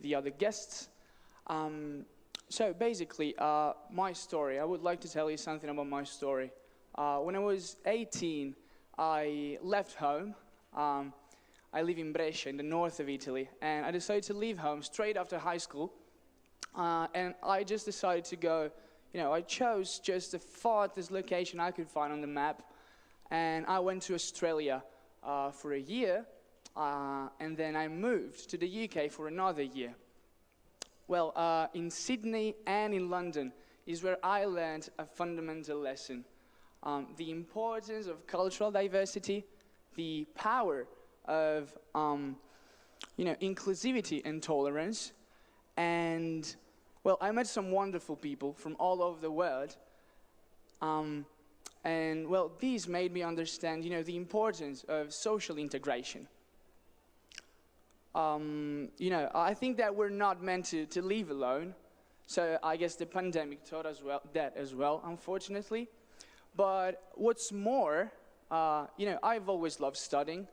the other guests. So basically, my story, I would like to tell you something about my story. When I was 18, I left home. I live in Brescia, in the north of Italy, and I decided to leave home straight after high school. And I just decided to go, I chose just the farthest location I could find on the map, and I went to Australia for a year, and then I moved to the UK for another year. Well, in Sydney and in London is where I learned a fundamental lesson. The importance of cultural diversity, the power of inclusivity and tolerance, and well, I met some wonderful people from all over the world, and well, these made me understand, the importance of social integration. I think that we're not meant to live alone, so I guess the pandemic taught us that as well, unfortunately. But what's more, I've always loved studying,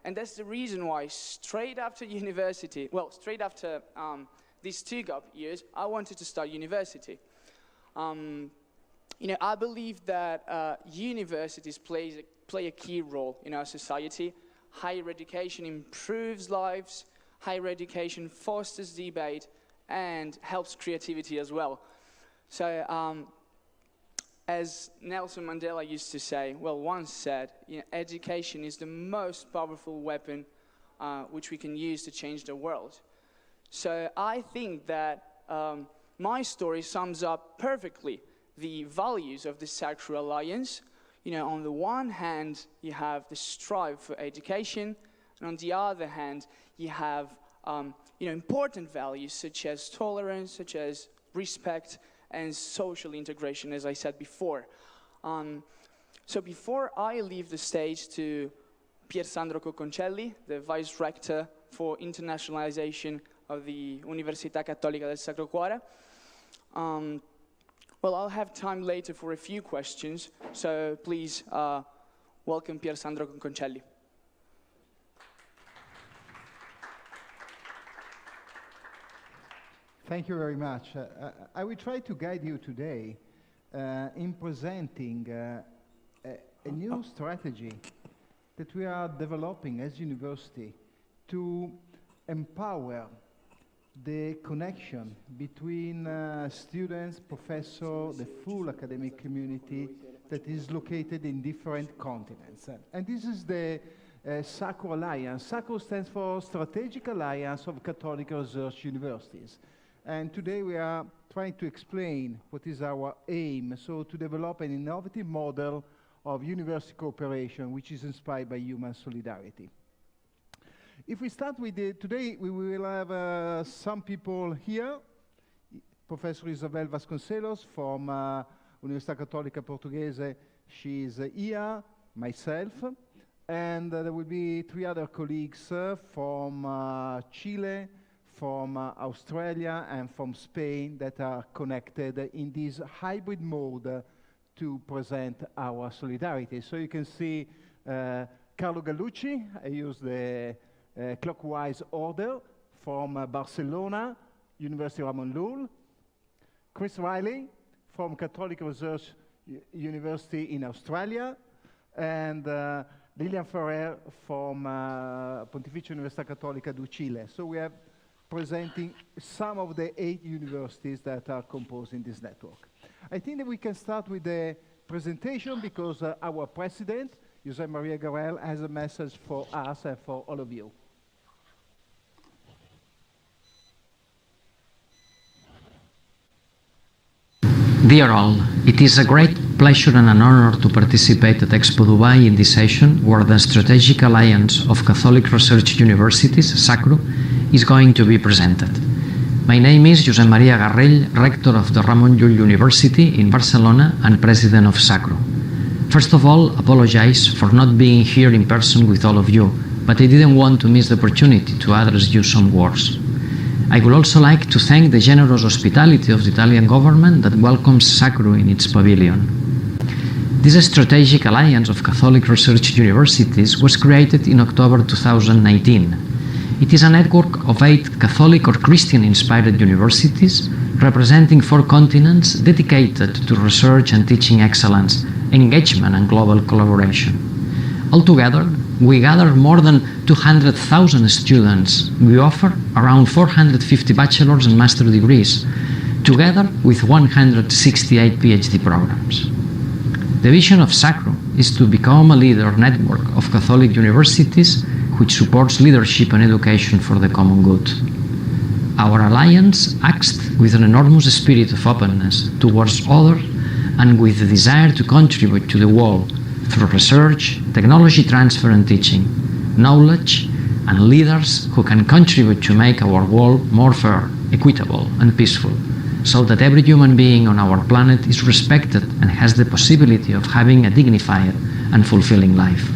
and that's the reason why straight after university, straight after these 2 gap years, I wanted to start university. I believe that universities play a key role in our society. Higher education improves lives, higher education fosters debate, and helps creativity as well. So, as Nelson Mandela used to say, once said, education is the most powerful weapon which we can use to change the world. So I think that my story sums up perfectly the values of the SACRU Alliance. On the one hand, you have the strive for education, and on the other hand, you have important values such as tolerance, such as respect, and social integration, as I said before. So before I leave the stage to Pierre Sandro Conchelli, the Vice Rector for Internationalisation of the Università Cattolica del Sacro Cuore, I'll have time later for a few questions, so please welcome Pierre Sandro Conchelli. Thank you very much. I will try to guide you today in presenting a new strategy that we are developing as university to empower the connection between students, professors, the full academic community that is located in different continents. And this is the SACRU Alliance. SACRU stands for Strategic Alliance of Catholic Research Universities. And today we are trying to explain what is our aim, so to develop an innovative model of university cooperation which is inspired by human solidarity. If we start with today we will have some people here. Professor Isabel Vasconcelos from Università Cattolica Portoghese, she is here, myself, and there will be 3 other colleagues from Chile, from Australia and from Spain that are connected in this hybrid mode to present our solidarity. So you can see Carlo Gallucci, I use the clockwise order, from Barcelona, University Ramon Llull. Chris Riley from Catholic Research University in Australia, and Lilian Ferrer from Pontificia Università Cattolica do Chile. So we have presenting some of the 8 universities that are composing this network. I think that we can start with the presentation because our president, José María Garrel, has a message for us and for all of you. Dear all, it is a great pleasure and an honor to participate at Expo Dubai in this session where the Strategic Alliance of Catholic Research Universities, SACRU, is going to be presented. My name is José María Garrel, Rector of the Ramon Llull University in Barcelona and President of SACRU. First of all, apologize for not being here in person with all of you, but I didn't want to miss the opportunity to address you some words. I would also like to thank the generous hospitality of the Italian government that welcomes SACRU in its pavilion. This Strategic Alliance of Catholic Research Universities was created in October 2019. It is a network of 8 Catholic or Christian-inspired universities representing 4 continents dedicated to research and teaching excellence, engagement and global collaboration. Altogether, we gather more than 200,000 students. We offer around 450 bachelor's and master degrees, together with 168 PhD programs. The vision of SACRU is to become a leader network of Catholic universities which supports leadership and education for the common good. Our alliance acts with an enormous spirit of openness towards others and with the desire to contribute to the world through research, technology transfer and teaching, knowledge, and leaders who can contribute to make our world more fair, equitable, and peaceful, so that every human being on our planet is respected and has the possibility of having a dignified and fulfilling life.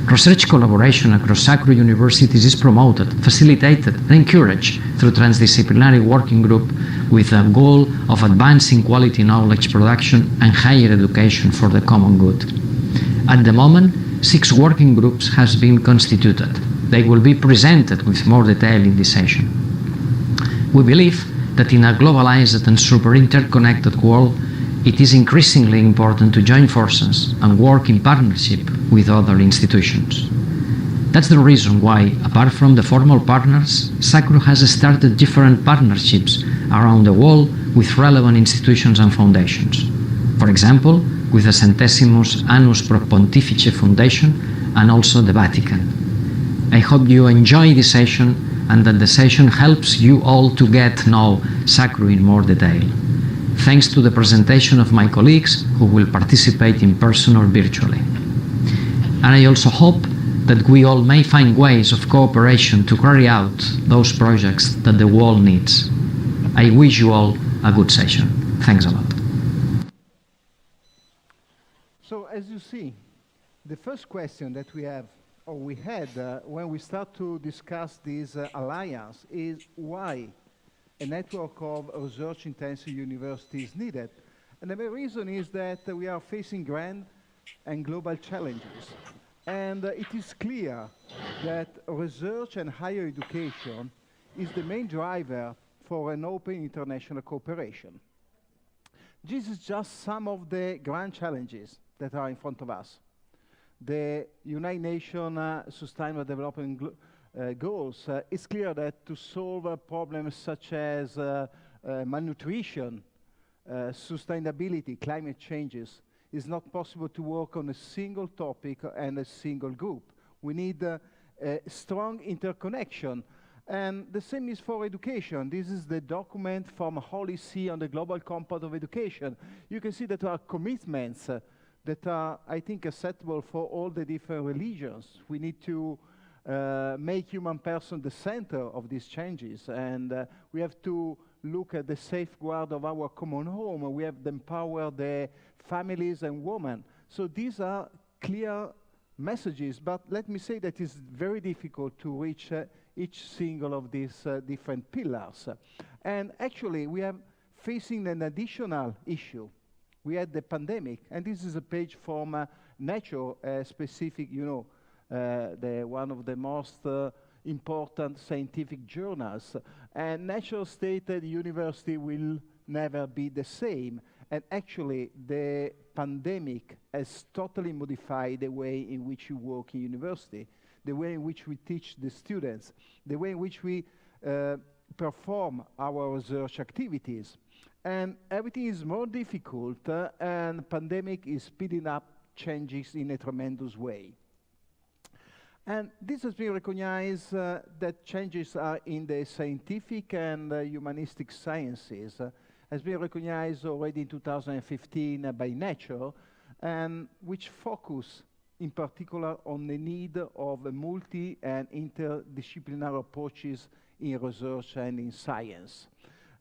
Research collaboration across SACRU universities is promoted, facilitated, and encouraged through transdisciplinary working group with a goal of advancing quality knowledge production and higher education for the common good. At the moment, 6 working groups have been constituted. They will be presented with more detail in this session. We believe that in a globalized and super interconnected world, it is increasingly important to join forces and work in partnership with other institutions. That's the reason why, apart from the formal partners, SACRU has started different partnerships around the world with relevant institutions and foundations. For example, with the Centesimus Annus Pro Pontifice Foundation and also the Vatican. I hope you enjoy this session and that the session helps you all to get to know SACRU in more detail. Thanks to the presentation of my colleagues who will participate in person or virtually. And I also hope that we all may find ways of cooperation to carry out those projects that the world needs. I wish you all a good session. Thanks a lot. So as you see, the first question that we have, or we had when we start to discuss this alliance is why a network of research-intensive universities needed. And the main reason is that we are facing grand and global challenges. And it is clear that research and higher education is the main driver for an open international cooperation. This is just some of the grand challenges that are in front of us. The United Nations Sustainable Development Goals, it's clear that to solve problems such as malnutrition, sustainability, climate changes, is not possible to work on a single topic and a single group. We need a strong interconnection. And the same is for education. This is the document from Holy See on the Global Compact of Education. You can see that there are commitments that are, I think, acceptable for all the different religions. We need to make human person the center of these changes, and we have to look at the safeguard of our common home, and we have to empower the families and women. So these are clear messages, but let me say that it's very difficult to reach each single of these different pillars. And actually, we are facing an additional issue. We had the pandemic, and this is a page from Nature, specific, you know, one of the most important scientific journals. And Nature stated university will never be the same. And actually, the pandemic has totally modified the way in which you work in university, the way in which we teach the students, the way in which we perform our research activities. And everything is more difficult, and pandemic is speeding up changes in a tremendous way. And this has been recognized that changes are in the scientific and humanistic sciences, has been recognized already in 2015 by Nature, and which focus in particular on the need of a multi and interdisciplinary approaches in research and in science.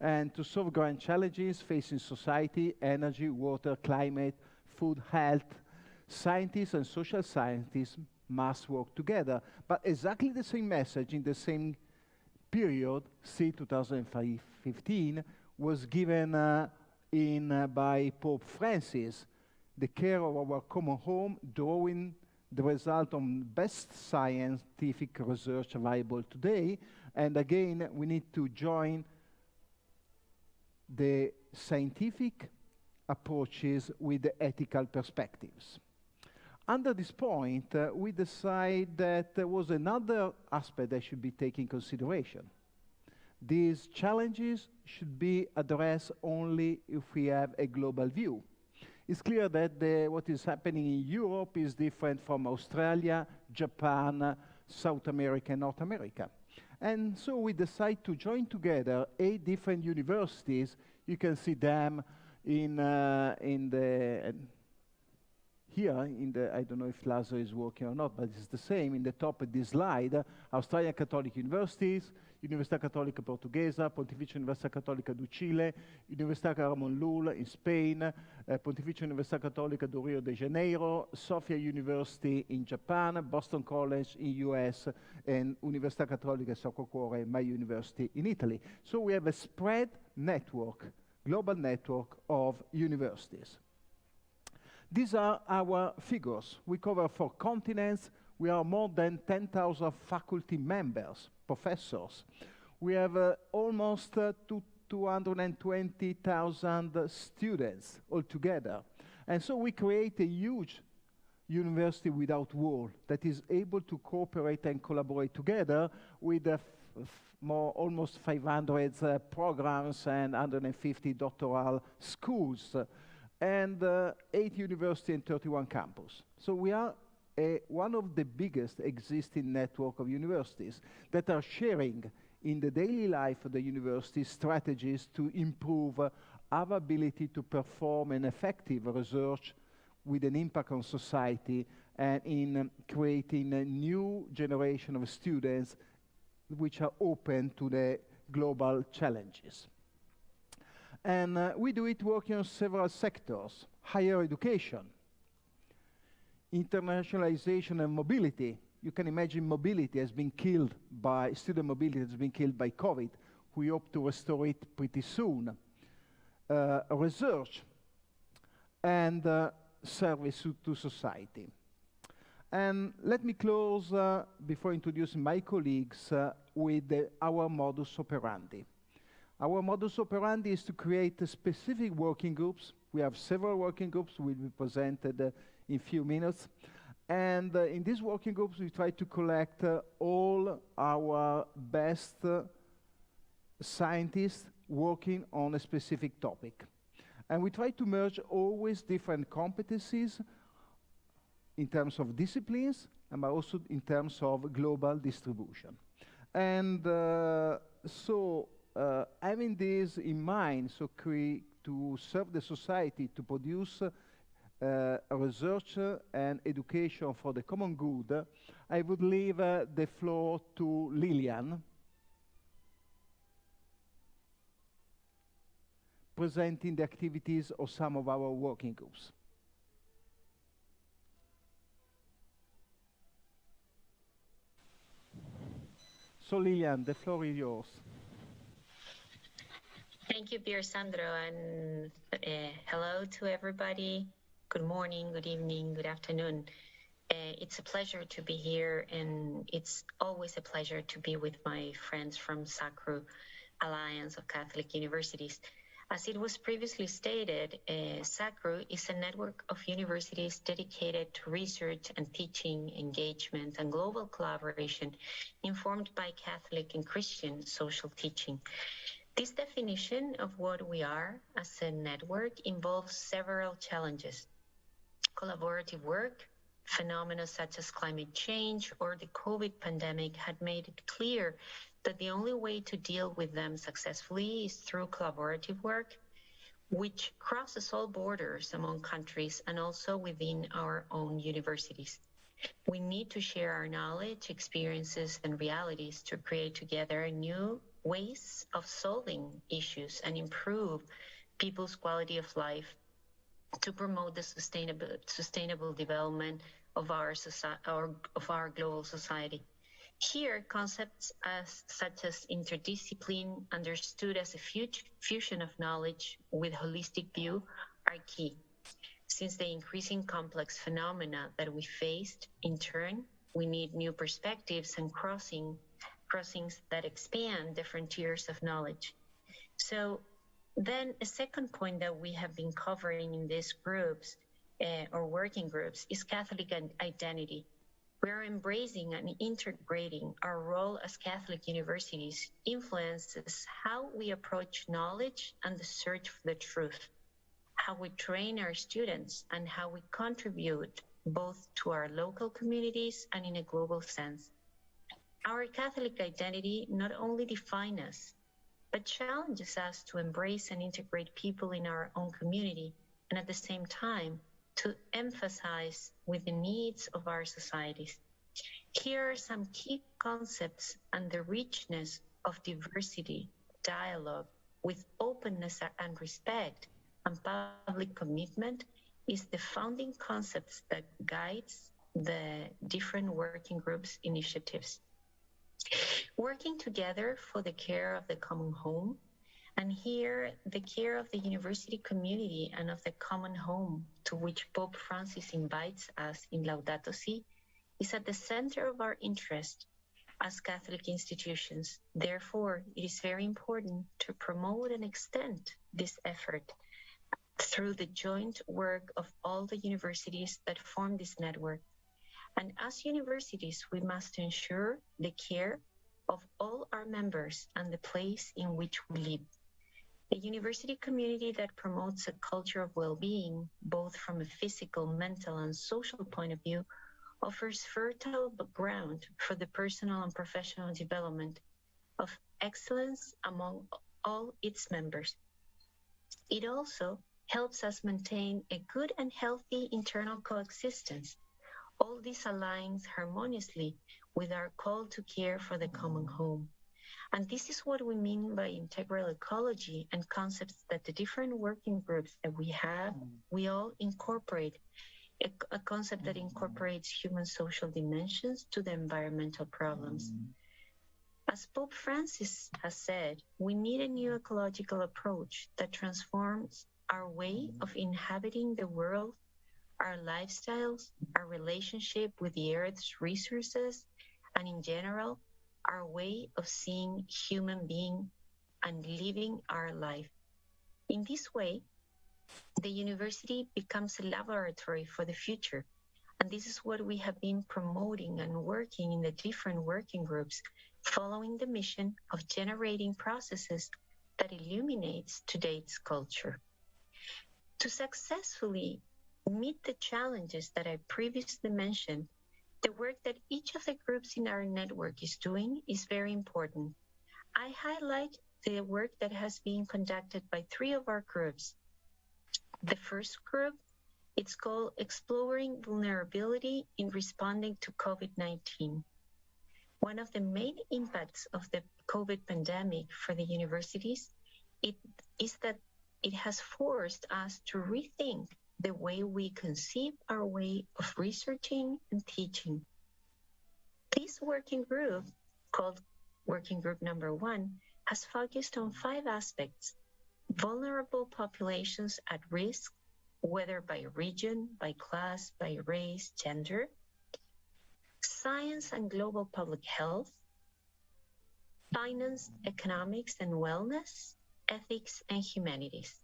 And to solve grand challenges facing society, energy, water, climate, food, health, scientists and social scientists must work together. But exactly the same message in the same period, see 2015, was given by Pope Francis. The care of our common home, drawing the result of best scientific research available today. And again, we need to join the scientific approaches with the ethical perspectives. Under this point, we decide that there was another aspect that should be taken into consideration. These challenges should be addressed only if we have a global view. It's clear that what is happening in Europe is different from Australia, Japan, South America, and North America. And so we decide to join together 8 different universities. You can see them here, I don't know if Lazo is working or not, but it's the same in the top of this slide. Australian Catholic Universities, Università Católica Portuguesa, Pontificia Università Católica do Chile, Università Ramon Llull in Spain, Pontificia Università Católica do Rio de Janeiro, Sophia University in Japan, Boston College in US, and Università Católica Sacro Cuore, my university in Italy. So we have a spread network, global network of universities. These are our figures. We cover 4 continents. We are more than 10,000 faculty members, professors. We have almost 220,000 students altogether. And so we create a huge university without wall that is able to cooperate and collaborate together with almost 500 programs and 150 doctoral schools. And 8 universities and 31 campuses. So we are one of the biggest existing network of universities that are sharing in the daily life of the university strategies to improve our ability to perform an effective research with an impact on society and in creating a new generation of students which are open to the global challenges. And we do it working on several sectors: higher education, internationalization and mobility. You can imagine mobility has been killed by, student mobility has been killed by COVID. We hope to restore it pretty soon. Research and service to society. And let me close, before introducing my colleagues, with our modus operandi. Our modus operandi is to create specific working groups. We have several working groups will be presented in a few minutes. And in these working groups, we try to collect all our best scientists working on a specific topic. And we try to merge always different competencies in terms of disciplines, and also in terms of global distribution. And having this in mind, to serve the society, to produce research and education for the common good, I would leave the floor to Lilian, presenting the activities of some of our working groups. So Lilian, the floor is yours. Thank you, Pierre, Sandro, and hello to everybody. Good morning, good evening, good afternoon. It's a pleasure to be here, and it's always a pleasure to be with my friends from SACRU Alliance of Catholic Universities. As it was previously stated, SACRU is a network of universities dedicated to research and teaching, engagement, and global collaboration, informed by Catholic and Christian social teaching. This definition of what we are as a network involves several challenges. Collaborative work, phenomena such as climate change or the COVID pandemic had made it clear that the only way to deal with them successfully is through collaborative work, which crosses all borders among countries and also within our own universities. We need to share our knowledge, experiences, and realities to create together new ways of solving issues and improve people's quality of life, to promote the sustainable development of our global society. Here, concepts such as interdiscipline, understood as a fusion of knowledge with holistic view, are key. Since the increasing complex phenomena that we faced, in turn, we need new perspectives and crossings that expand the frontiers of knowledge. So then a second point that we have been covering in these groups or working groups is Catholic identity. We are embracing and integrating our role as Catholic universities influences how we approach knowledge and the search for the truth, how we train our students, and how we contribute both to our local communities and in a global sense. Our Catholic identity not only defines us, but challenges us to embrace and integrate people in our own community, and at the same time, to emphasize with the needs of our societies. Here are some key concepts and the richness of diversity, dialogue, with openness and respect and public commitment is the founding concepts that guides the different working groups initiatives. Working together for the care of the common home, and here the care of the university community and of the common home to which Pope Francis invites us in Laudato Si is at the center of our interest as Catholic institutions. Therefore, it is very important to promote and extend this effort through the joint work of all the universities that form this network. And as universities, we must ensure the care of all our members and the place in which we live. A university community that promotes a culture of well-being, both from a physical, mental, and social point of view, offers fertile ground for the personal and professional development of excellence among all its members. It also helps us maintain a good and healthy internal coexistence. All this aligns harmoniously with our call to care for the common home. And this is what we mean by integral ecology and concepts that the different working groups that we have, we all incorporate a concept that incorporates human social dimensions to the environmental problems. As Pope Francis has said, we need a new ecological approach that transforms our way of inhabiting the world, our lifestyles, our relationship with the Earth's resources, and in general, our way of seeing human being and living our life. In this way, the university becomes a laboratory for the future. And this is what we have been promoting and working in the different working groups, following the mission of generating processes that illuminates today's culture. To successfully meet the challenges that I previously mentioned, the work that each of the groups in our network is doing is very important. I highlight the work that has been conducted by 3 of our groups. The first group, it's called Exploring Vulnerability in Responding to COVID-19. One of the main impacts of the COVID pandemic for the universities is that it has forced us to rethink the way we conceive our way of researching and teaching. This working group, called Working Group Number 1, has focused on 5 aspects: vulnerable populations at risk, whether by region, by class, by race, gender, science and global public health, finance, economics and wellness, ethics and humanities,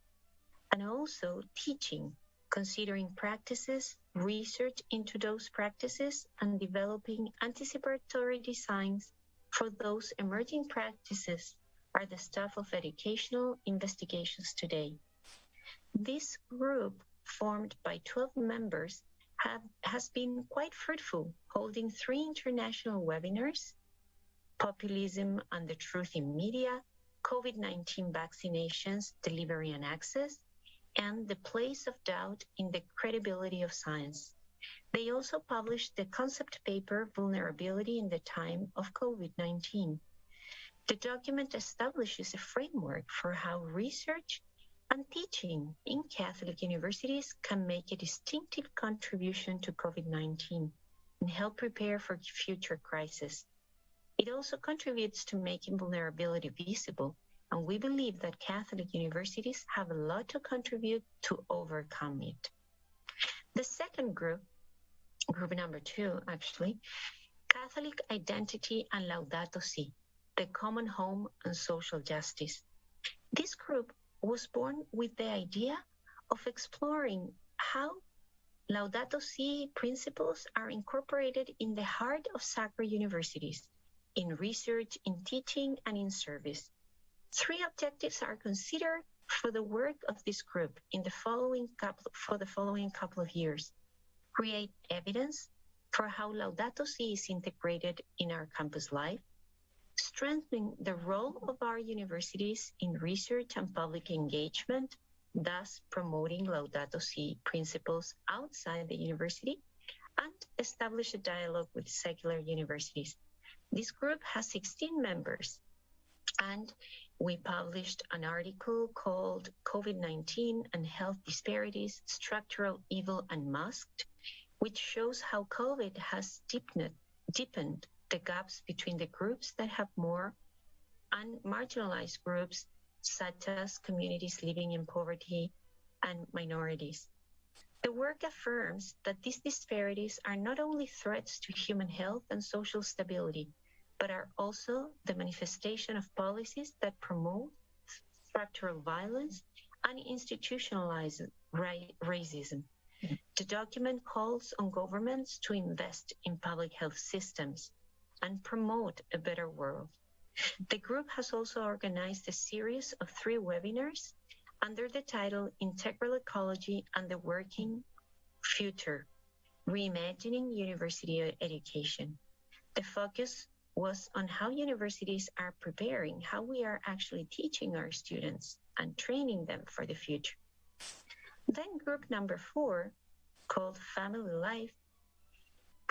and also teaching, considering practices, research into those practices, and developing anticipatory designs for those emerging practices are the stuff of educational investigations today. This group, formed by 12 members, has been quite fruitful, holding 3 international webinars: Populism and the Truth in Media, COVID-19 Vaccinations, Delivery and Access, and The Place of Doubt in the Credibility of Science. They also published the concept paper, Vulnerability in the Time of COVID-19. The document establishes a framework for how research and teaching in Catholic universities can make a distinctive contribution to COVID-19 and help prepare for future crises. It also contributes to making vulnerability visible, and we believe that Catholic universities have a lot to contribute to overcome it. The second group number 2 actually, Catholic Identity and Laudato Si, the Common Home and Social Justice. This group was born with the idea of exploring how Laudato Si principles are incorporated in the heart of SACRU universities, in research, in teaching, and in service. 3 objectives are considered for the work of this group in the following couple of years. Create evidence for how Laudato Si is integrated in our campus life, strengthening the role of our universities in research and public engagement, thus promoting Laudato Si principles outside the university, and establish a dialogue with secular universities. This group has 16 members, and we published an article called COVID-19 and Health Disparities, Structural Evil Unmasked, which shows how COVID has deepened the gaps between the groups that have more and marginalized groups, such as communities living in poverty and minorities. The work affirms that these disparities are not only threats to human health and social stability, but are also the manifestation of policies that promote structural violence and institutionalized racism. The document calls on governments to invest in public health systems and promote a better world. The group has also organized a series of 3 webinars under the title Integral Ecology and the Working Future, Reimagining University Education. The focus was on how universities are preparing, how we are actually teaching our students and training them for the future. Then group number 4, called Family Life,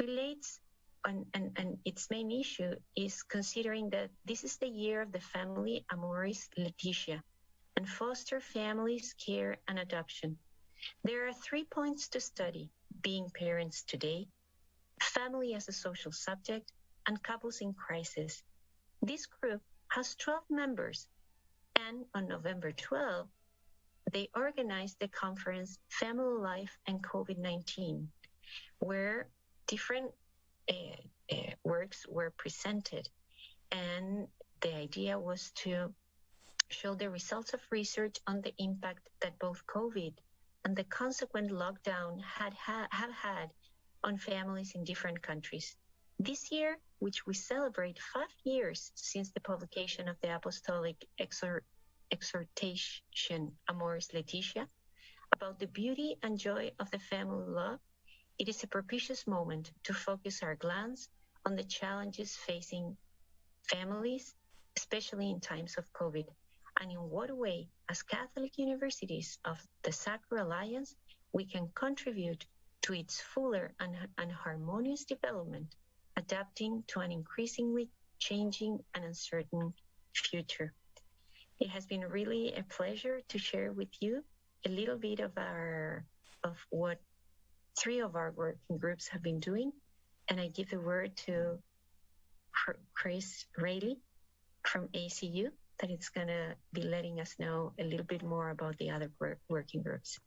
relates on, and its main issue is considering that this is the year of the family Amoris Laetitia, and foster families, care, and adoption. There are 3 points to study: being parents today, family as a social subject, and couples in crisis. This group has 12 members, and on November 12, they organized the conference Family Life and COVID-19, where different works were presented. And the idea was to show the results of research on the impact that both COVID and the consequent lockdown have had on families in different countries. This year, which we celebrate 5 years since the publication of the Apostolic Exhortation Amoris Laetitia about the beauty and joy of the family love, it is a propitious moment to focus our glance on the challenges facing families, especially in times of COVID, and in what way, as Catholic universities of the SACRU Alliance, we can contribute to its fuller and harmonious development, adapting to an increasingly changing and uncertain future. It has been really a pleasure to share with you a little bit of what 3 of our working groups have been doing, and I give the word to Chris Rayleigh from ACU, that it's going to be letting us know a little bit more about the other working groups.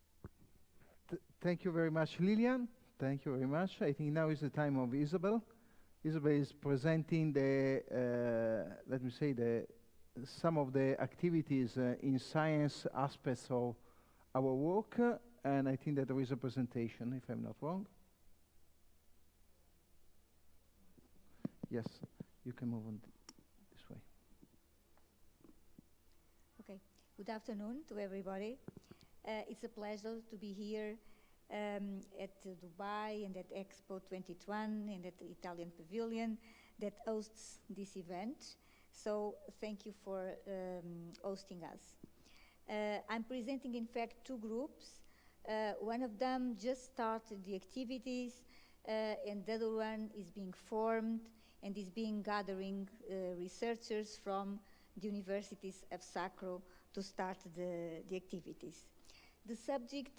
Thank you very much, Lilian. Thank you very much. I think now is the time of Isabel. Isabel is presenting let me say, some of the activities in science aspects of our work, and I think that there is a presentation, if I'm not wrong. Yes, you can move on this way. Okay, good afternoon to everybody. It's a pleasure to be here at Dubai and at Expo 2021 and at the Italian Pavilion that hosts this event. So thank you for hosting us. I'm presenting, in fact, 2 groups. One of them just started the activities, and the other one is being formed and is being gathering researchers from the universities of SACRU to start the activities. The subject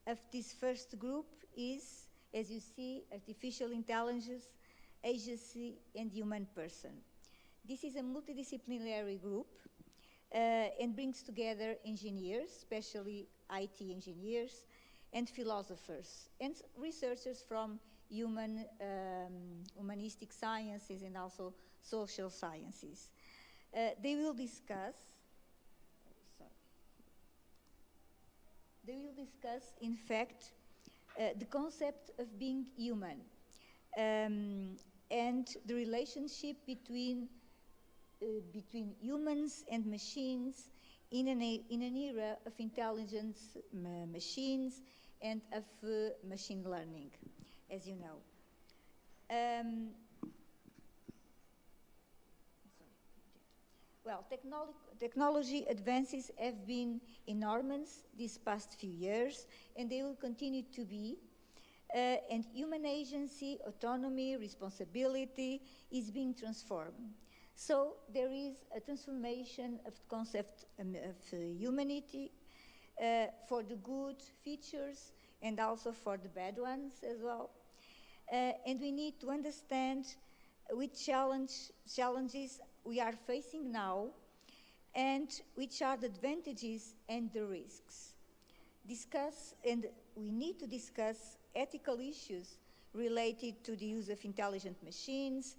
of this first group is, as you see, artificial intelligence, agency, and human person. This is a multidisciplinary group and brings together engineers, especially IT engineers, and philosophers, and researchers from humanistic sciences and also social sciences. They will discuss, in fact, the concept of being human and the relationship between humans and machines in an era of intelligence machines and of machine learning, as you know. Well, technology advances have been enormous these past few years, and they will continue to be. And human agency, autonomy, responsibility is being transformed. So there is a transformation of the concept of humanity for the good features and also for the bad ones as well. And we need to understand which challenges we are facing now and which are the advantages and the risks. We need to discuss ethical issues related to the use of intelligent machines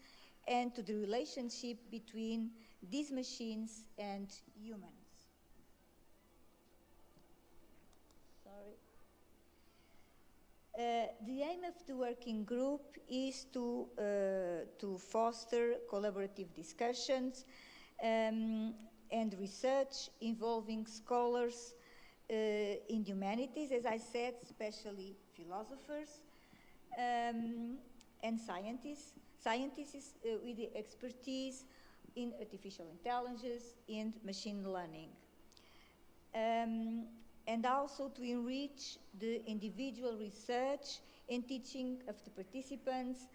and to the relationship between these machines and humans. The aim of the working group is to foster collaborative discussions and research involving scholars in humanities, as I said, especially philosophers and scientists with the expertise in artificial intelligence and machine learning. And also to enrich the individual research and teaching of the participants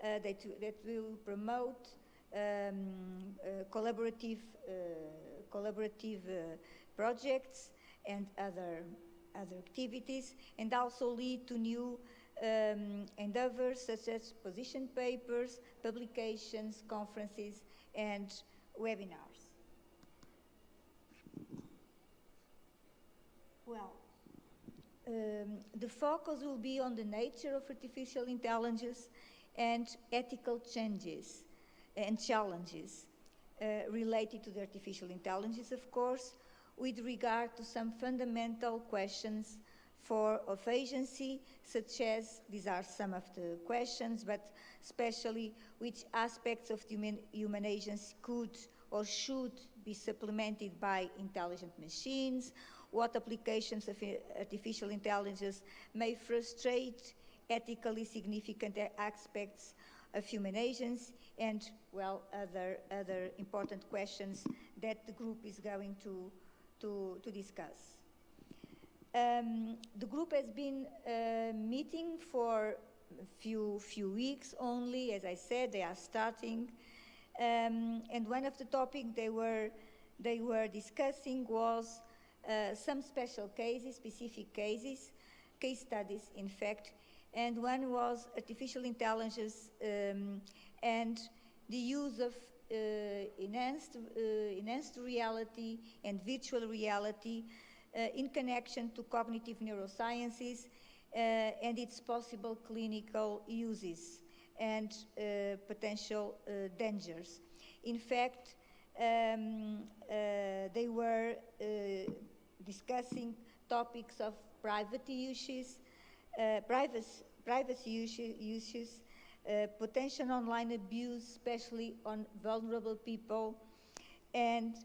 that will promote collaborative projects and other activities, and also lead to new endeavors such as position papers, publications, conferences, and webinars. Well, the focus will be on the nature of artificial intelligence and ethical changes and challenges related to the artificial intelligence, of course, with regard to some fundamental questions of agency, such as, these are some of the questions, but especially which aspects of human agency could or should be supplemented by intelligent machines, what applications of artificial intelligence may frustrate ethically significant aspects of human agents, and, well, other important questions that the group is going to discuss. The group has been meeting for a few weeks only. As I said, they are starting. And one of the topics they were discussing was some special cases, specific cases, case studies, in fact, and one was artificial intelligence and the use of enhanced reality and virtual reality in connection to cognitive neurosciences and its possible clinical uses and potential dangers. In fact, they were discussing topics of privacy issues, potential online abuse, especially on vulnerable people, and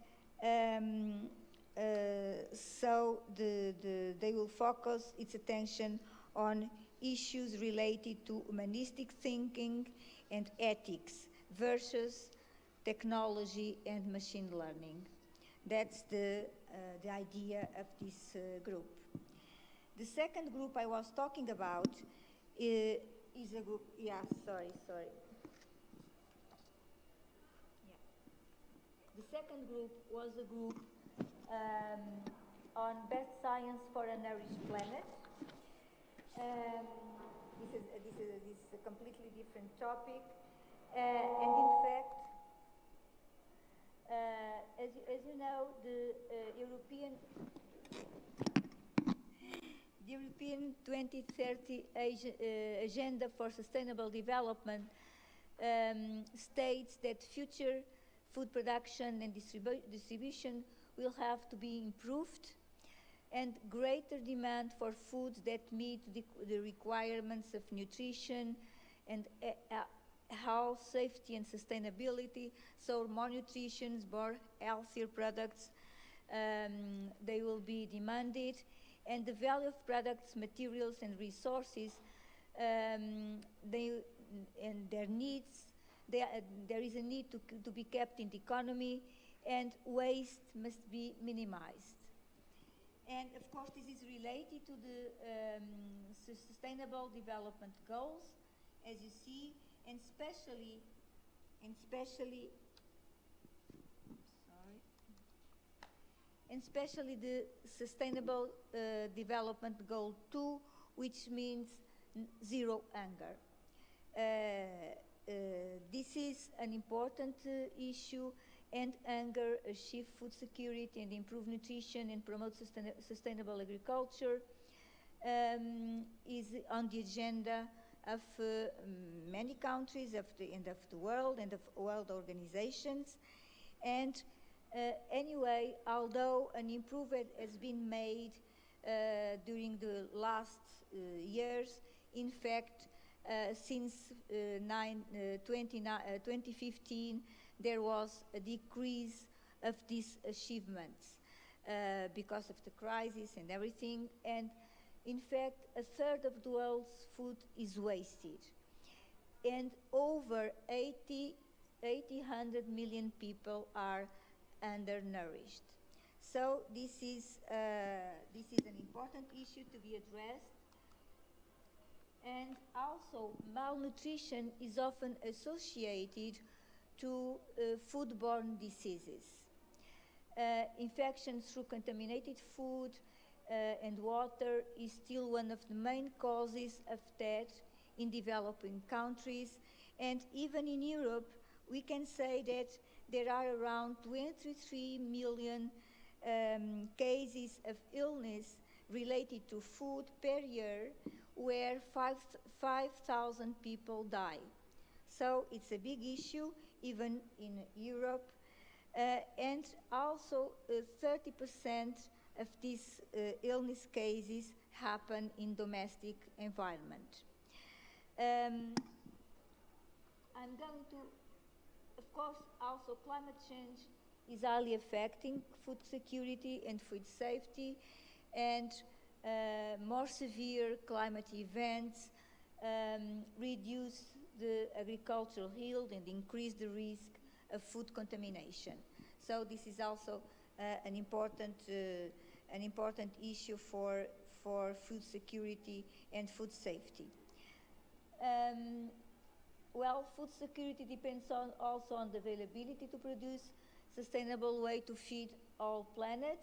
so they will focus its attention on issues related to humanistic thinking and ethics versus technology and machine learning. That's the idea of this group. The second group I was talking about is a group, sorry. The second group was a group on best science for a nourished planet. This is a completely different topic, and in fact, as you know, the European 2030 Agenda for Sustainable Development states that future food production and distribution will have to be improved, and greater demand for foods that meet the requirements of nutrition and health, safety, and sustainability. So more nutrition, more healthier products, they will be demanded, and the value of products, materials, and resources, and their needs. There is a need to be kept in the economy, and waste must be minimized. And of course, this is related to the Sustainable Development Goals, as you see, and especially the Sustainable Development Goal 2, which means zero hunger. This is an important issue, and hunger, achieve food security and improve nutrition and promote sustainable agriculture is on the agenda of many countries of the world and of world organizations. And anyway, although an improvement has been made during the last years, in fact, since 2015, there was a decrease of these achievements because of the crisis and everything. And in fact, a third of the world's food is wasted. And over 100 million people are undernourished. So this is an important issue to be addressed. And also, malnutrition is often associated to foodborne diseases. Infections through contaminated food and water is still one of the main causes of death in developing countries. And even in Europe, we can say that there are around 23 million cases of illness related to food per year, where 5,000 people die. So it's a big issue, even in Europe. And also 30% of these illness cases happen in domestic environment. I'm going to, of course, also climate change is highly affecting food security and food safety, and more severe climate events reduce the agricultural yield and increase the risk of food contamination. So this is also an important issue for food security and food safety. Well, food security depends also on the availability to produce sustainable way to feed all planet.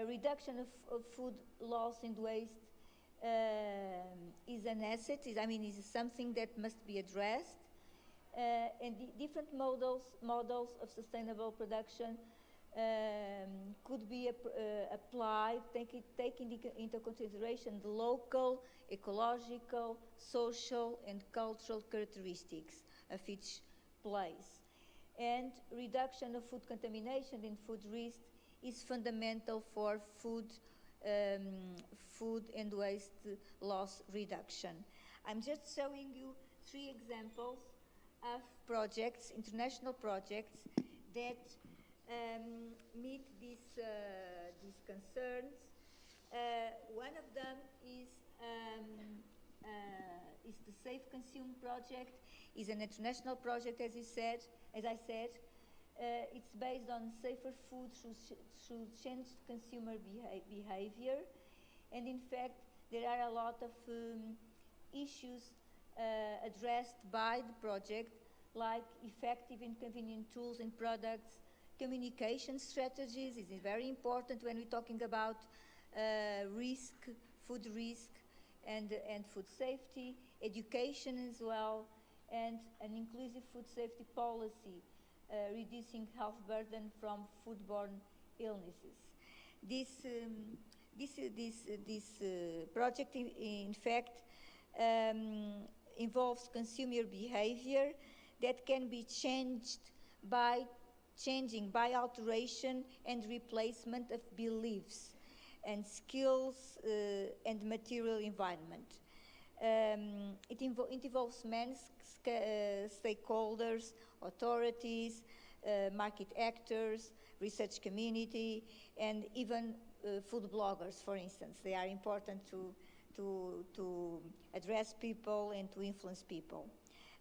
Reduction of food loss and waste is an asset. Is something that must be addressed. And the different models of sustainable production could be applied, taking into consideration the local, ecological, social, and cultural characteristics of each place. And reduction of food contamination and food risk is fundamental for food and waste loss reduction. I'm just showing you 3 examples of projects, international projects, that meet these concerns. One of them is the Safe Consume project. Is an international project, as I said. It's based on safer food through changed consumer behavior. And in fact, there are a lot of issues addressed by the project, like effective and convenient tools and products, communication strategies is very important when we're talking about food risk and food safety, education as well, and an inclusive food safety policy, reducing health burden from foodborne illnesses. This project, in fact, involves consumer behavior that can be changed by alteration and replacement of beliefs and skills and material environment. It involves many stakeholders, authorities, market actors, research community, and even food bloggers, for instance. They are important to address people and to influence people.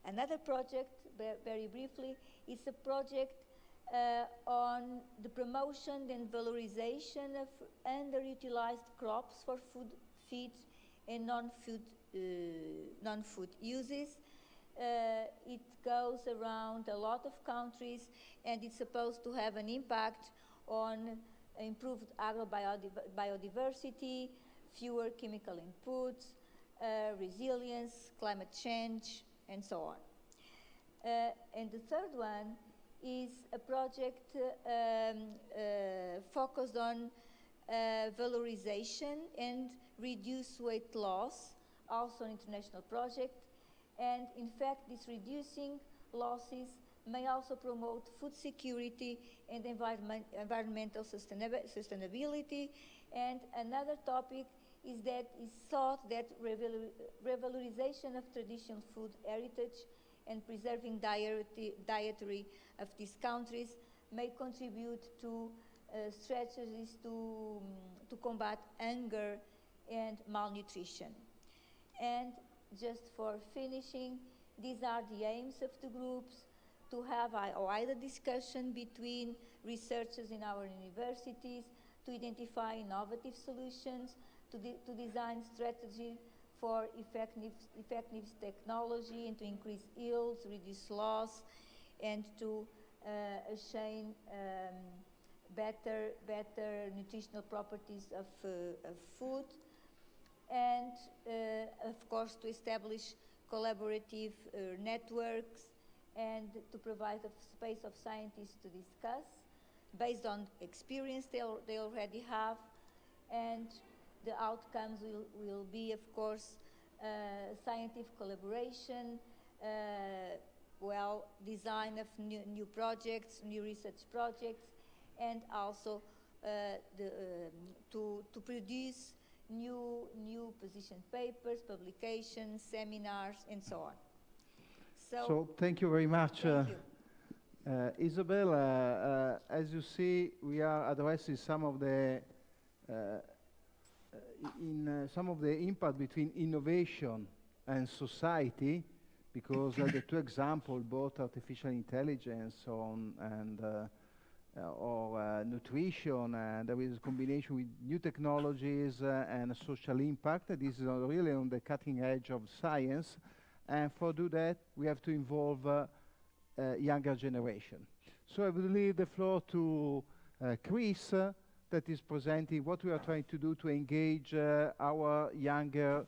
Another project, very briefly, is a project on the promotion and valorization of underutilized crops for food, feed, and non-food uses. It goes around a lot of countries, and it's supposed to have an impact on improved agrobiodiversity, fewer chemical inputs, resilience, climate change, and so on. And the third one is a project focused on valorization and reduce weight loss, also an international project. And in fact, this reducing losses may also promote food security and environmental sustainability. And another topic is thought that revalorization of traditional food heritage and preserving dietary of these countries may contribute to strategies to combat hunger and malnutrition. And just for finishing, these are the aims of the groups: to have a wider discussion between researchers in our universities, to identify innovative solutions, to design strategy for effective technology and to increase yields, reduce loss, and to attain better nutritional properties of food, and of course to establish collaborative networks and to provide a space of scientists to discuss based on experience they already have, and the outcomes will be, of course, scientific collaboration, design of new projects, new research projects, and also to produce new position papers, publications, seminars, and so on. So thank you very much. Thank you. Isabel, as you see, we are addressing some of the impact between innovation and society, because the two examples, both artificial intelligence or nutrition, there is a combination with new technologies and social impact. This is really on the cutting edge of science, and for do that, we have to involve younger generation. So I will leave the floor to Chris, that is presenting what we are trying to do to engage our younger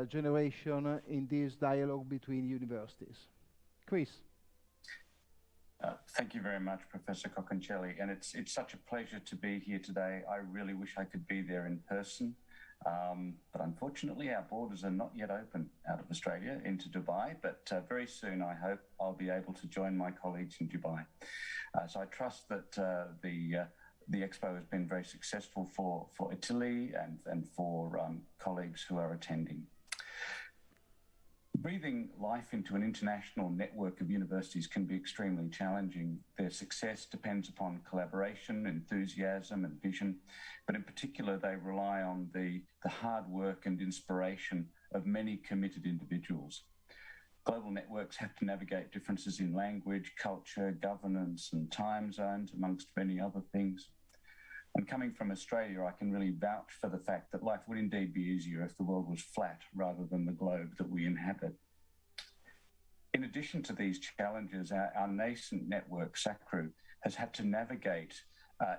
generation in this dialogue between universities. Chris. Thank you very much, Professor Conchelli, and it's such a pleasure to be here today. I really wish I could be there in person, but unfortunately our borders are not yet open out of Australia into Dubai, but very soon I hope I'll be able to join my colleagues in Dubai. So I trust that the Expo has been very successful for Italy and for colleagues who are attending. Breathing life into an international network of universities can be extremely challenging. Their success depends upon collaboration, enthusiasm, and vision, but in particular, they rely on the hard work and inspiration of many committed individuals. Global networks have to navigate differences in language, culture, governance, and time zones, amongst many other things. And coming from Australia, I can really vouch for the fact that life would indeed be easier if the world was flat rather than the globe that we inhabit. In addition to these challenges, our nascent network, SACRU, has had to navigate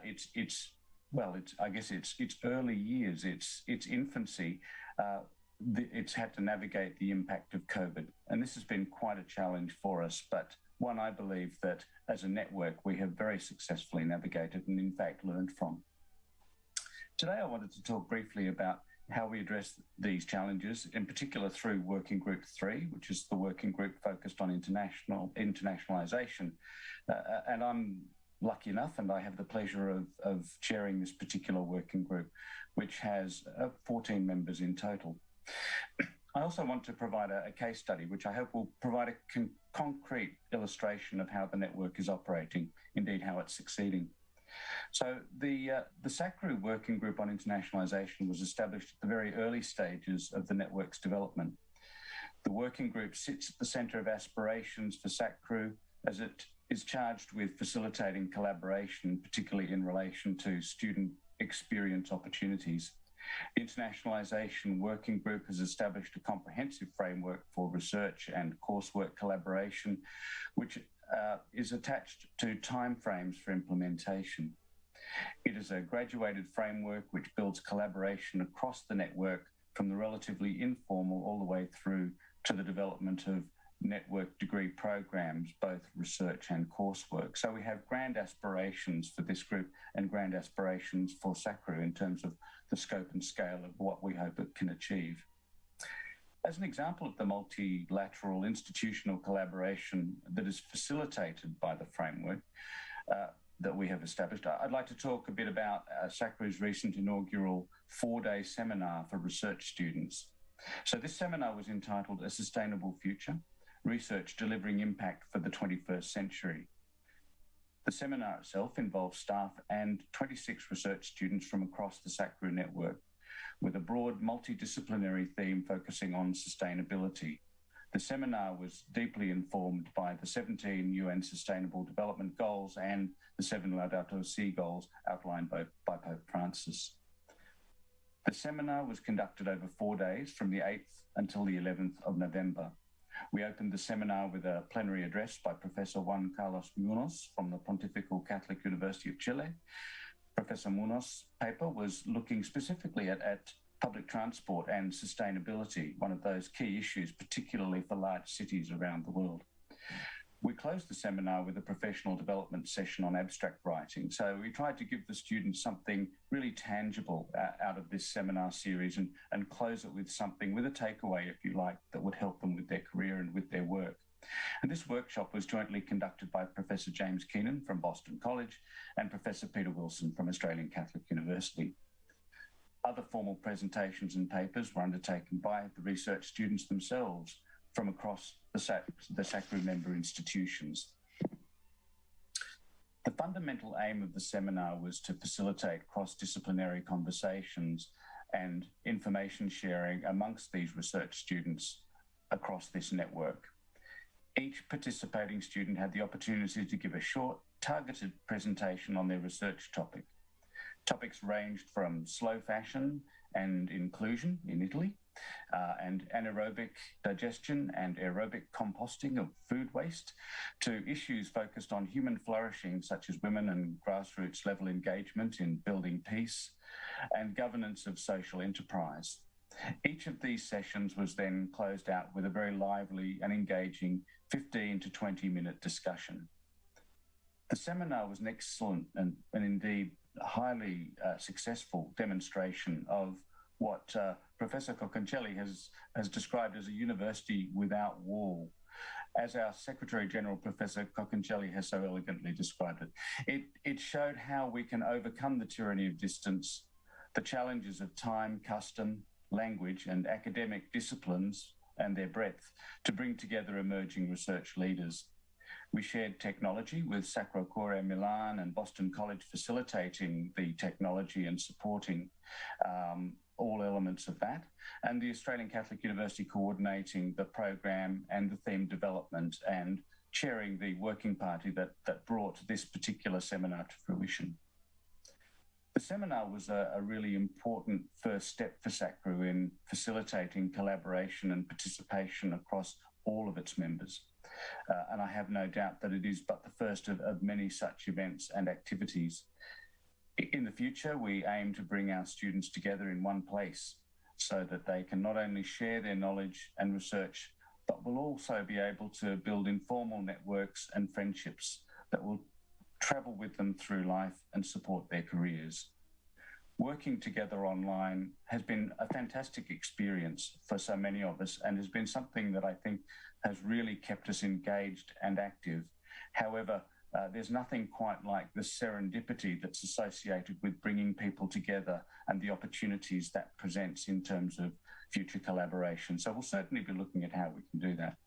its early years, its infancy. It's had to navigate the impact of COVID. And this has been quite a challenge for us, but one I believe that as a network we have very successfully navigated and in fact learned from. Today, I wanted to talk briefly about how we address these challenges, in particular through Working Group 3, which is the working group focused on internationalisation. And I'm lucky enough, and I have the pleasure of chairing this particular working group, which has 14 members in total. I also want to provide a case study, which I hope will provide a concrete illustration of how the network is operating, indeed how it's succeeding. So the SACRU Working Group on Internationalisation was established at the very early stages of the network's development. The working group sits at the centre of aspirations for SACRU as it is charged with facilitating collaboration, particularly in relation to student experience opportunities. The Internationalisation Working Group has established a comprehensive framework for research and coursework collaboration, which is attached to timeframes for implementation. It is a graduated framework which builds collaboration across the network from the relatively informal all the way through to the development of network degree programs, both research and coursework. So we have grand aspirations for this group and grand aspirations for SACRU in terms of the scope and scale of what we hope it can achieve. As an example of the multilateral institutional collaboration that is facilitated by the framework that we have established, I'd like to talk a bit about SACRU's recent inaugural 4-day seminar for research students. So this seminar was entitled A Sustainable Future, Research Delivering Impact for the 21st Century. The seminar itself involves staff and 26 research students from across the SACRU network, with a broad multidisciplinary theme focusing on sustainability. The seminar was deeply informed by the 17 UN Sustainable Development Goals and the 7 Laudato Si goals outlined by Pope Francis. The seminar was conducted over 4 days from the 8th until the 11th of November. We opened the seminar with a plenary address by Professor Juan Carlos Munoz from the Pontifical Catholic University of Chile. Professor Munoz's paper was looking specifically at public transport and sustainability, one of those key issues, particularly for large cities around the world. We closed the seminar with a professional development session on abstract writing. So we tried to give the students something really tangible out of this seminar series and close it with something, with a takeaway, if you like, that would help them with their career and with their work. And this workshop was jointly conducted by Professor James Keenan from Boston College and Professor Peter Wilson from Australian Catholic University. Other formal presentations and papers were undertaken by the research students themselves from across the SACRU member institutions. The fundamental aim of the seminar was to facilitate cross-disciplinary conversations and information sharing amongst these research students across this network. Each participating student had the opportunity to give a short, targeted presentation on their research topic. Topics ranged from slow fashion and inclusion in Italy, and anaerobic digestion and aerobic composting of food waste, to issues focused on human flourishing, such as women and grassroots level engagement in building peace, and governance of social enterprise. Each of these sessions was then closed out with a very lively and engaging 15 to 20-minute discussion. The seminar was an excellent and indeed highly successful demonstration of what Professor Conchelli has described as a university without wall. As our Secretary General, Professor Conchelli, has so elegantly described it, it showed how we can overcome the tyranny of distance, the challenges of time, custom, language, and academic disciplines and their breadth to bring together emerging research leaders. We shared technology with Sacro Cuore Milan and Boston College facilitating the technology and supporting all elements of that, and the Australian Catholic University coordinating the program and the theme development and chairing the working party that brought this particular seminar to fruition. The seminar was a really important first step for SACRU in facilitating collaboration and participation across all of its members. And I have no doubt that it is but the first of many such events and activities. In the future, we aim to bring our students together in one place so that they can not only share their knowledge and research, but will also be able to build informal networks and friendships that will travel with them through life and support their careers. working together online has been a fantastic experience for so many of us and has been something that I think has really kept us engaged and active. However, there's nothing quite like the serendipity that's associated with bringing people together and the opportunities that presents in terms of future collaboration. So we'll certainly be looking at how we can do that.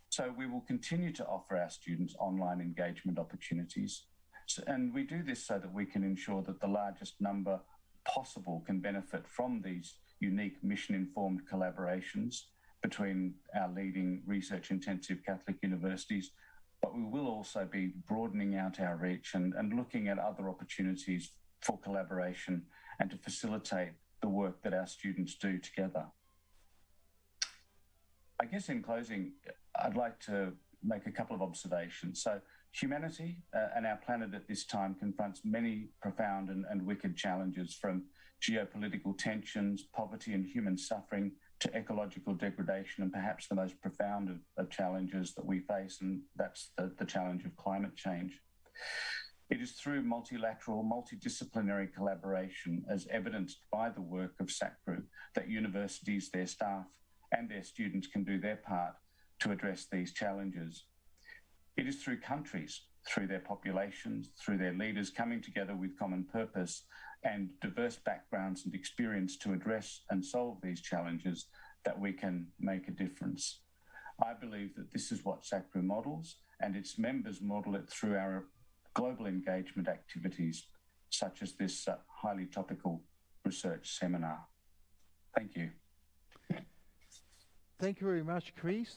So we will continue to offer our students online engagement opportunities. And we do this so that we can ensure that the largest number possible can benefit from these unique mission-informed collaborations between our leading research-intensive Catholic universities. But we will also be broadening out our reach and looking at other opportunities for collaboration and to facilitate the work that our students do together. I guess in closing, I'd like to make a couple of observations. So humanity and our planet at this time confronts many profound and wicked challenges, from geopolitical tensions, poverty and human suffering, to ecological degradation, and perhaps the most profound of challenges that we face, and that's the challenge of climate change. It is through multilateral, multidisciplinary collaboration, as evidenced by the work of SACRU, that universities, their staff and their students can do their part to address these challenges. It is through countries, through their populations, through their leaders coming together with common purpose and diverse backgrounds and experience to address and solve these challenges that we can make a difference. I believe that this is what SACRU models, and its members model it through our global engagement activities, such as this highly topical research seminar. Thank you. Thank you very much, Chris.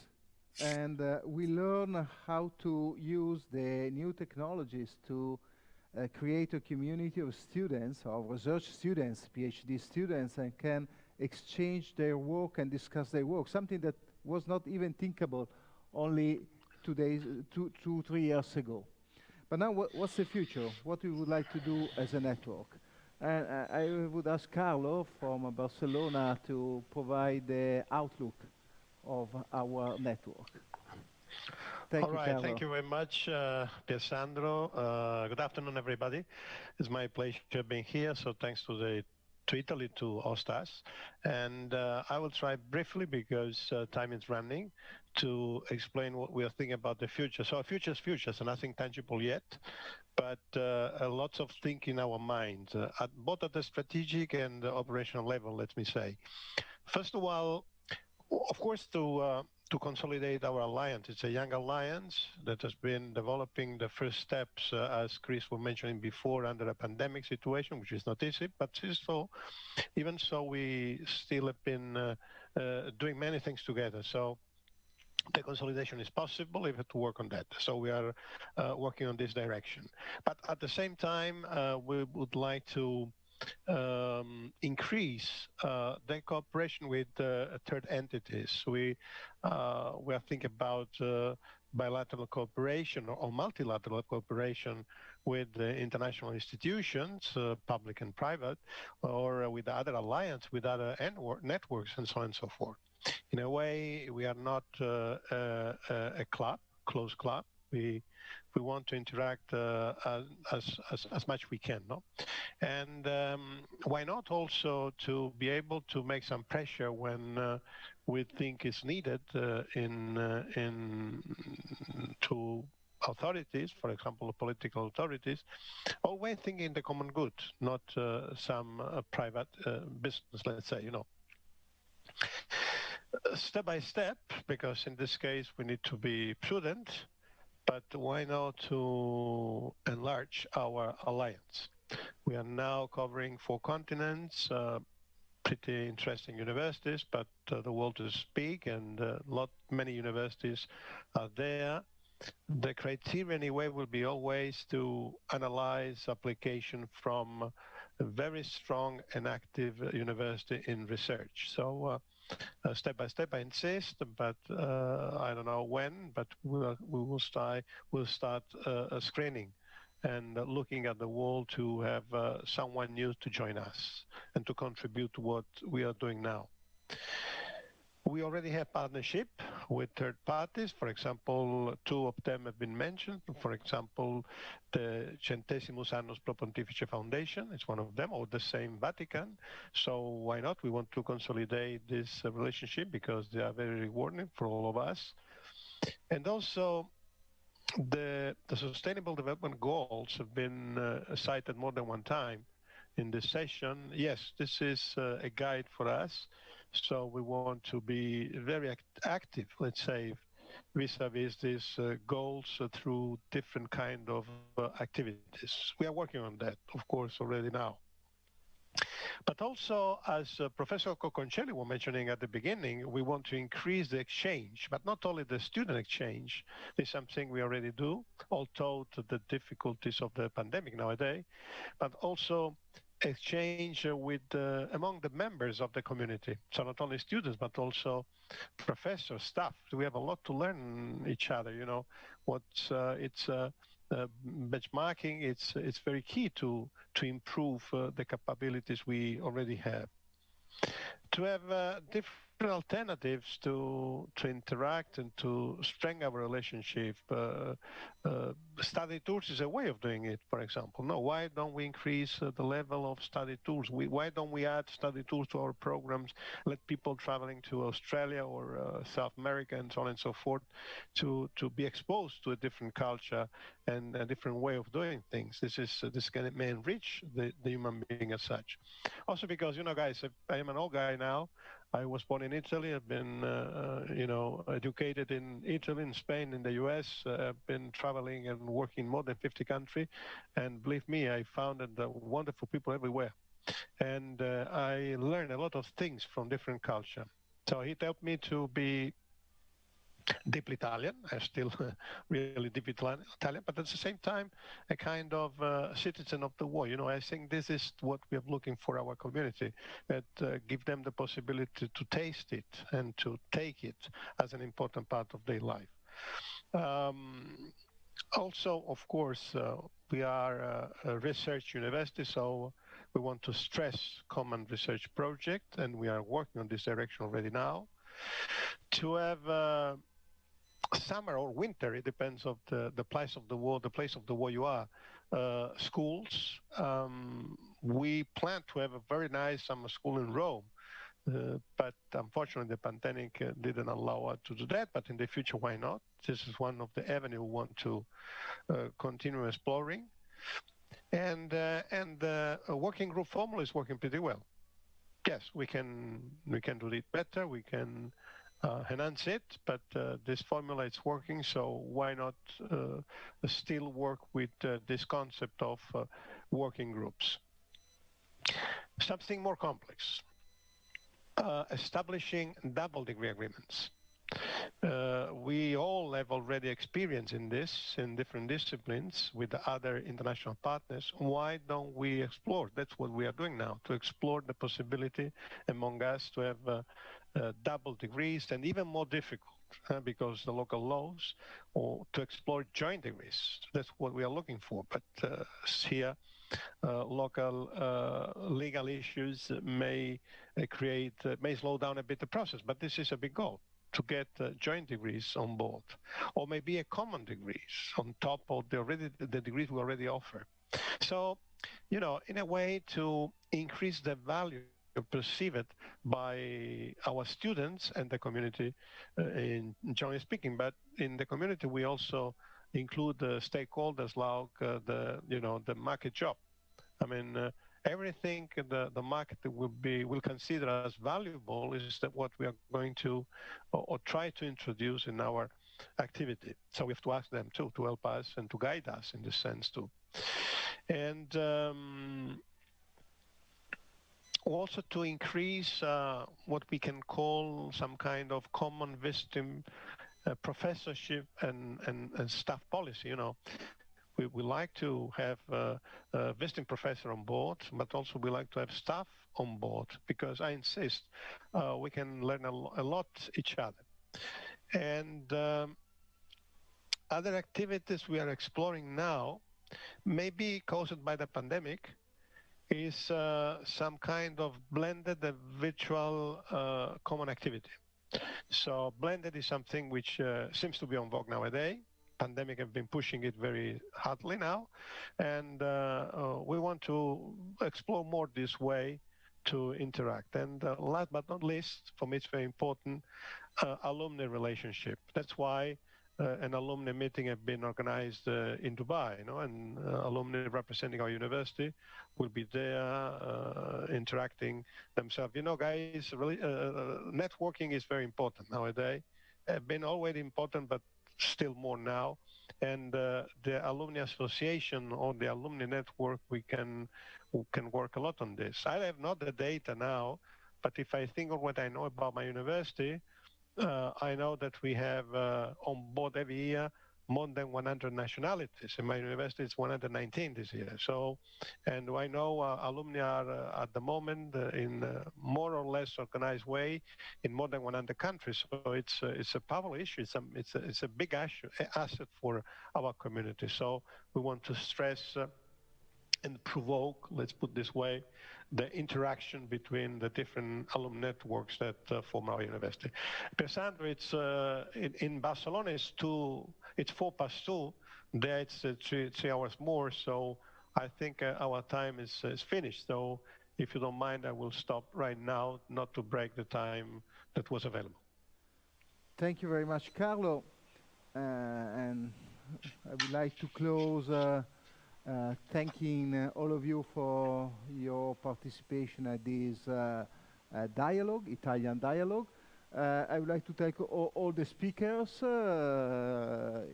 And we learn how to use the new technologies to create a community of students, of research students, PhD students, and can exchange their work and discuss their work, something that was not even thinkable only 2-3 years ago. But now what's the future? What we would like to do as a network? And I would ask Carlo from Barcelona to provide the outlook of our network. Thank you, Carlo. Thank you very much, Pierre Sandro. Good afternoon, everybody. It's my pleasure being here, so thanks to Italy to host us. And I will try briefly, because time is running, to explain what we are thinking about the future. So our future is future, so nothing tangible yet, but lots of thinking in our minds, both at the strategic and the operational level, let me say. First of all, of course, to consolidate our alliance. It's a young alliance that has been developing the first steps, as Chris was mentioning before, under a pandemic situation, which is not easy, but even so, we still have been doing many things together. So the consolidation is possible. We have to work on that. So we are working on this direction. But at the same time, we would like to increase the cooperation with third entities. We are thinking about bilateral cooperation or multilateral cooperation with international institutions, public and private, or with other alliance, with other networks, and so on and so forth. In a way, we are not a closed club. We want to interact as much we can, no? And why not also to be able to make some pressure when we think is needed to authorities, for example, political authorities, always thinking the common good, not some private business, let's say, Step by step, because in this case we need to be prudent, but why not to enlarge our alliance? We are now covering 4 continents, pretty interesting universities, but the world is big and many universities are there. The criteria anyway will be always to analyze application from a very strong and active university in research. So step by step, I insist, but I don't know when, but we'll start a screening and looking at the world to have someone new to join us and to contribute to what we are doing now. We already have partnership with third parties. For example, two of them have been mentioned. For example, the Centesimus Annus Pro Pontifice Foundation is one of them, or the same Vatican. So why not? We want to consolidate this relationship because they are very rewarding for all of us. And also, the Sustainable Development Goals have been cited more than one time in this session. Yes, this is a guide for us. So we want to be very active, let's say, vis-a-vis these goals through different kind of activities. We are working on that, of course, already now. But also, as Professor Conchelli was mentioning at the beginning, we want to increase the exchange, but not only the student exchange. This is something we already do, although the difficulties of the pandemic nowadays, but also exchange with among the members of the community. So not only students, but also professors, staff. We have a lot to learn each other. You know, benchmarking. It's very key to improve the capabilities we already have. To have different alternatives to interact and to strengthen our relationship. Study tools is a way of doing it, for example. No, why don't we increase the level of study tools? Why don't we add study tools to our programs? Let people traveling to Australia or South America and so on and so forth to be exposed to a different culture and a different way of doing things. This may enrich the human being as such. Also because, you know, guys, I am an old guy now. I was born in Italy. I've been, educated in Italy, in Spain, in the US. I've been traveling and working in more than 50 countries. And believe me, I found wonderful people everywhere. And I learned a lot of things from different culture. So it helped me to be deeply Italian. I'm still really deeply Italian, but at the same time, a kind of citizen of the world. You know, I think this is what we are looking for our community, that give them the possibility to taste it and to take it as an important part of their life. Also, of course, we are a research university, so we want to stress common research project, and we are working on this direction already now. To have summer or winter, it depends of the place of the world, you are. Schools, we plan to have a very nice summer school in Rome, but unfortunately the pandemic didn't allow us to do that, but in the future, why not? This is one of the avenues we want to continue exploring. And a working group formula is working pretty well. Yes, we can do it better, we can enhance it, but this formula is working, so why not still work with this concept of working groups? Something more complex, establishing double degree agreements. We all have already experience in this in different disciplines with the other international partners. Why don't we explore? That's what we are doing now, to explore the possibility among us to have double degrees, and even more difficult because the local laws, or to explore joint degrees. That's what we are looking for. But here, local legal issues may slow down a bit the process. But this is a big goal, to get joint degrees on board, or maybe a common degrees on top of the degrees we already offer. So, you know, in a way to increase the value perceived by our students and the community, in generally speaking. But in the community, we also include the stakeholders like the market job. I mean, everything the market will consider as valuable is that what we are going to or try to introduce in our activity. So we have to ask them too to help us and to guide us in this sense too. And also to increase what we can call some kind of common visiting professorship and staff policy. You know, we like to have a visiting professor on board, but also we like to have staff on board, because I insist we can learn a lot each other. And other activities we are exploring now, maybe caused by the pandemic, is some kind of blended virtual common activity. So blended is something which seems to be on vogue nowadays. Pandemic have been pushing it very hardly now, and we want to explore more this way to interact. And last but not least, for me it's very important, alumni relationship. That's why an alumni meeting have been organized in Dubai, and alumni representing our university will be there interacting themselves. Guys, really, networking is very important nowadays. Been always important, but still more now. And the alumni association or the alumni network, we can work a lot on this. I have not the data now, but if I think of what I know about my university, I know that we have on board every year more than 100 nationalities. In my university, it's 119 this year. So, and I know alumni are at the moment in more or less organized way in more than 100 countries. So it's a powerful issue. It's a big asset for our community. So we want to stress and provoke, let's put this way, the interaction between the different alumni networks that form our university. Per Sandro, it's in Barcelona, it's 2:04. There it's 3 hours more, so I think our time is finished. So if you don't mind, I will stop right now, not to break the time that was available. Thank you very much, Carlo. And I would like to close thanking all of you for your participation at this dialogue, Italian dialogue. I would like to thank all the speakers,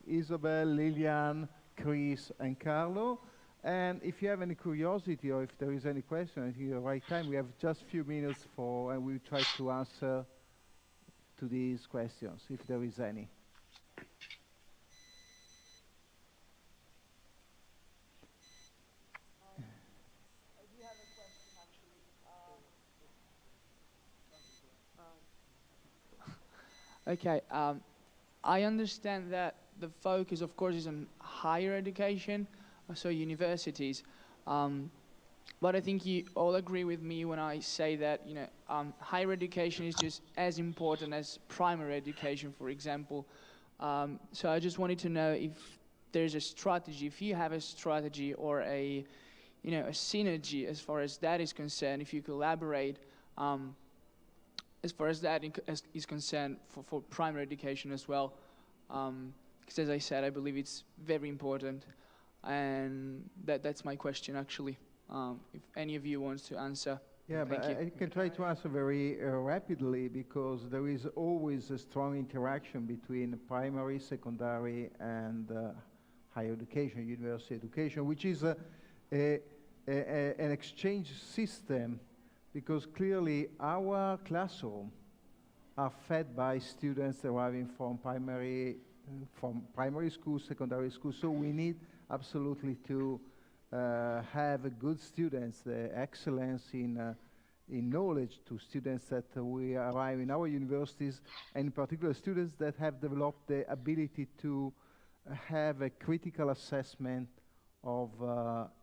Isabel, Lilian, Chris, and Carlo. And if you have any curiosity or if there is any question, I think at the right time, we have just a few minutes and we'll try to answer to these questions, if there is any. Okay, I understand that the focus, of course, is on higher education, so universities. But I think you all agree with me when I say that, higher education is just as important as primary education, for example. So I just wanted to know if there's a strategy, if you have a strategy or a synergy as far as that is concerned, if you collaborate as far as that is concerned for primary education as well. Because as I said, I believe it's very important. And that's my question, actually. If any of you wants to answer. Yeah, but I can try to answer very rapidly, because there is always a strong interaction between primary, secondary, and higher education, university education, which is an exchange system, because clearly our classroom are fed by students arriving from primary school, secondary school. So we need absolutely to have good students, excellence in knowledge to students that we arrive in our universities, and in particular students that have developed the ability to have a critical assessment of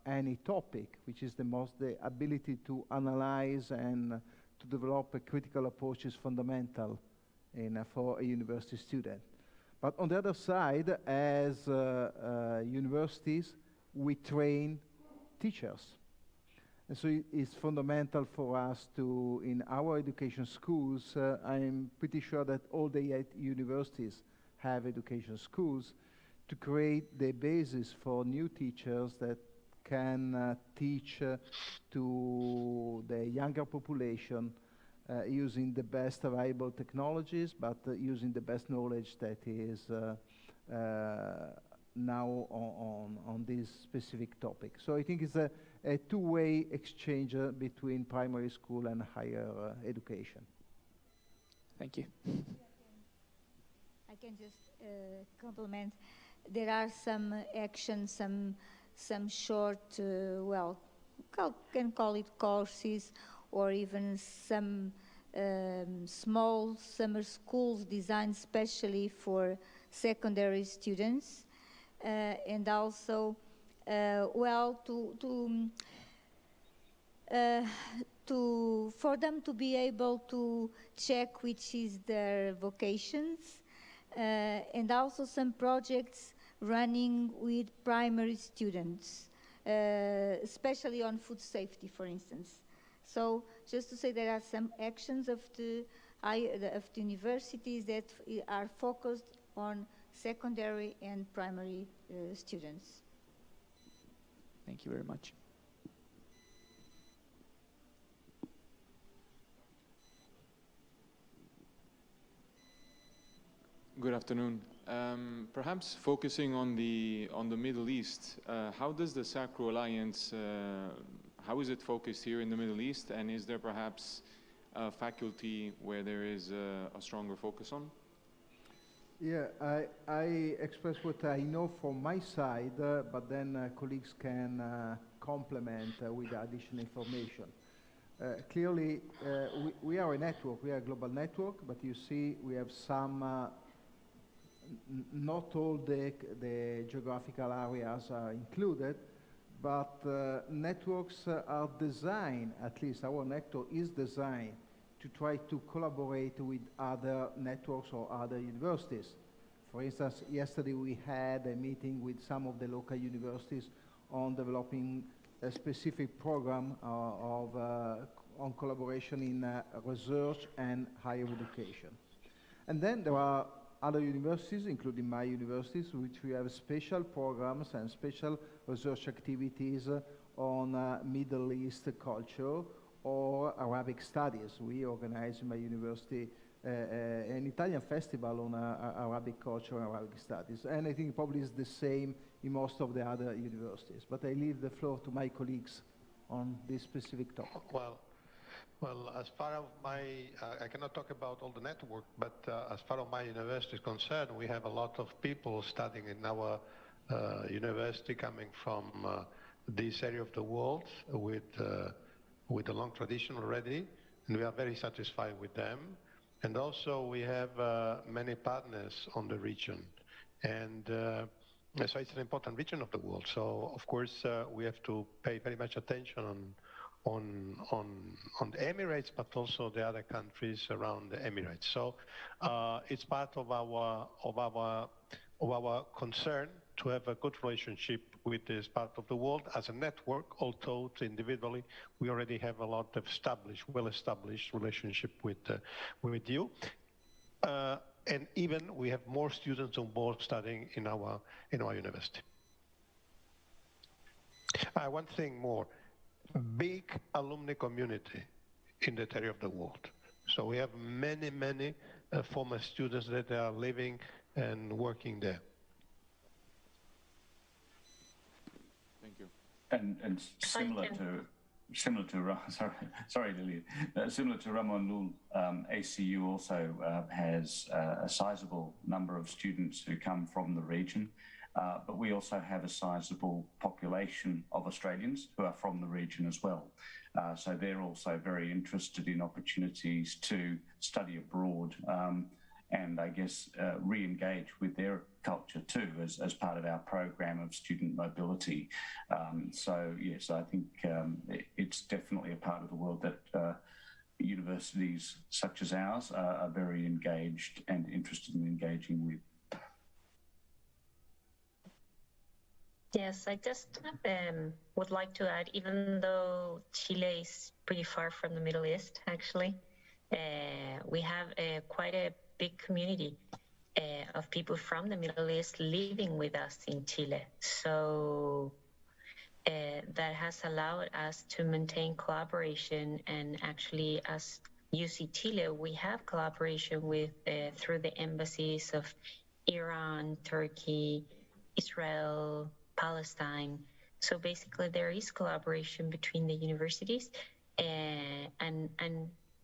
any topic, which is the ability to analyze and to develop a critical approach is fundamental for a university student. But on the other side, as universities, we train teachers. And so it's fundamental for us to, in our education schools, I'm pretty sure that all the 8 universities have education schools, to create the basis for new teachers that can teach to the younger population using the best available technologies, but using the best knowledge that is now on this specific topic. So I think it's a two-way exchange between primary school and higher education. Thank you. I can just compliment. There are some actions, some short, can call it courses, or even some small summer schools designed specially for secondary students, and for them to be able to check which is their vocations, and also some projects running with primary students, especially on food safety, for instance. So just to say, there are some actions of the universities that are focused on secondary and primary students. Thank you very much. Good afternoon. Perhaps focusing on the Middle East, how does the SACRU Alliance, how is it focused here in the Middle East, and is there perhaps a faculty where there is a stronger focus on? Yeah, I express what I know from my side, but then colleagues can complement with additional information. Clearly, we are a network, we are a global network, but you see we have some, not all the geographical areas are included, but networks are designed, at least our network is designed to try to collaborate with other networks or other universities. For instance, yesterday we had a meeting with some of the local universities on developing a specific program on collaboration in research and higher education. And then there are other universities, including my universities, which we have special programs and special research activities on Middle East culture or Arabic studies. We organize in my university an Italian festival on Arabic culture and Arabic studies. And I think probably it's the same in most of the other universities. But I leave the floor to my colleagues on this specific topic. Well, as far as my, I cannot talk about all the network, but as far as my university is concerned, we have a lot of people studying in our university coming from this area of the world with a long tradition already, and we are very satisfied with them. And also we have many partners on the region, and so it's an important region of the world. So of course we have to pay very much attention on the Emirates, but also the other countries around the Emirates. So it's part of our concern to have a good relationship with this part of the world as a network, although individually we already have a lot of well-established relationship with you. And even we have more students on board studying in our university. One thing more, big alumni community in that area of the world. So we have many former students that are living and working there. Thank you. And similar to sorry Lily, similar to Ramon Lul, ACU also has a sizable number of students who come from the region, but we also have a sizable population of Australians who are from the region as well. So they're also very interested in opportunities to study abroad and I guess re-engage with their culture too as part of our program of student mobility. So yes, I think it's definitely a part of the world that universities such as ours are very engaged and interested in engaging with. Yes, I just would like to add, even though Chile is pretty far from the Middle East, actually, we have quite a big community of people from the Middle East living with us in Chile. So that has allowed us to maintain collaboration, and actually as UC Chile, we have collaboration with through the embassies of Iran, Turkey, Israel, Palestine. So basically there is collaboration between the universities, and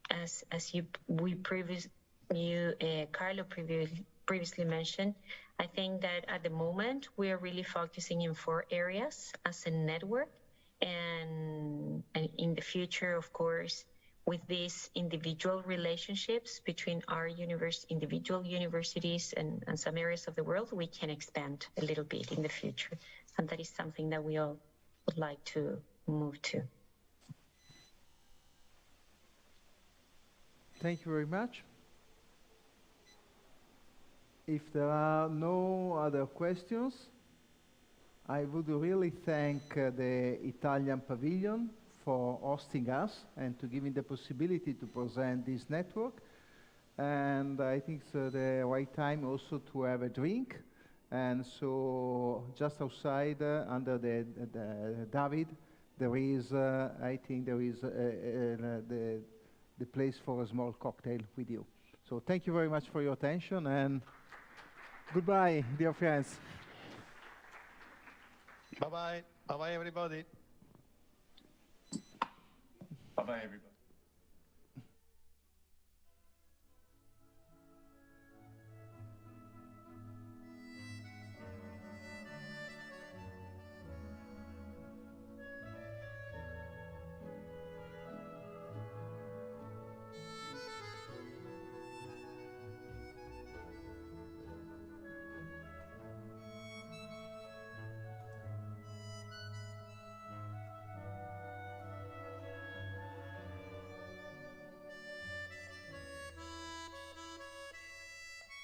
as Carlo previously mentioned, I think that at the moment we are really focusing in 4 areas as a network, and in the future, of course, with these individual relationships between our individual universities and some areas of the world, we can expand a little bit in the future. And that is something that we all would like to move to. Thank you very much. If there are no other questions, I would really thank the Italian Pavilion for hosting us and to giving the possibility to present this network. And I think it's the right time also to have a drink. And so just outside under the David, there is, I think there is the place for a small cocktail with you. So thank you very much for your attention, and goodbye, dear friends. Bye-bye. Bye-bye, everybody. Bye-bye, everybody.